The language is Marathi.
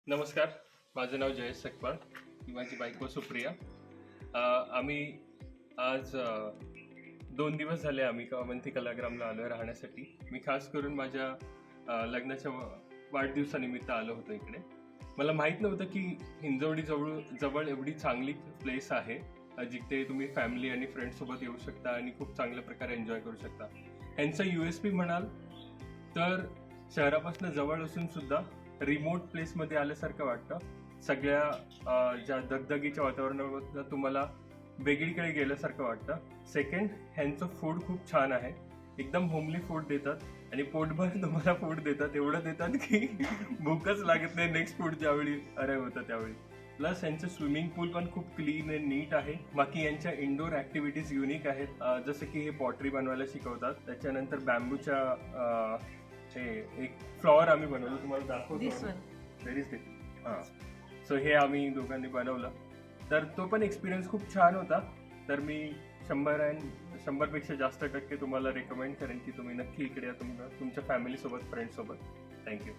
नमस्कार, माझं नाव जयेश सकपाळ, ही माझी बायको सुप्रिया. आम्ही आज 2 दिवस झाले आम्ही अवंती कलाग्रामला आलो राहण्यासाठी. मी खास करून माझ्या लग्नाच्या वाढदिवसानिमित्त आलो होतो इकडे. मला माहीत नव्हतं की हिंजवडी जवळ एवढी चांगली प्लेस आहे, जिथे तुम्ही फॅमिली आणि फ्रेंड्ससोबत येऊ शकता आणि खूप चांगल्या प्रकारे एन्जॉय करू शकता. ह्यांचं USP म्हणाल तर शहरापासून जवळ असून सुद्धा रिमोट प्लेसमध्ये आल्यासारखं वाटतं. सगळ्या ज्या दगदगीच्या वातावरणामधनं तुम्हाला वेगळीकडे गेल्यासारखं वाटतं. सेकंड, ह्यांचं फूड खूप छान आहे. एकदम होमली फूड देतात आणि पोटभर तुम्हाला फूड देतात. एवढं देतात की भूकच लागत नाही नेक्स्ट फूड ज्यावेळी अराईव्ह होतं त्यावेळी. प्लस यांचं स्विमिंग पूल पण खूप क्लीन आणि नीट आहे. बाकी यांच्या इंडोर ऍक्टिव्हिटीज युनिक आहेत, जसं की हे पॉटरी बनवायला शिकवतात. त्याच्यानंतर बॅम्बूच्या हे एक फ्लॉवर आम्ही बनवलं, तुम्हाला दाखवतो. हां, सो हे आम्ही दोघांनी बनवलं. तर तो पण एक्सपिरियन्स खूप छान होता. तर मी 100पेक्षा जास्त टक्के तुम्हाला रेकमेंड करेन की तुम्ही नक्की इकडे या, तुमच्या फॅमिलीसोबत, फ्रेंड्ससोबत. थँक्यू.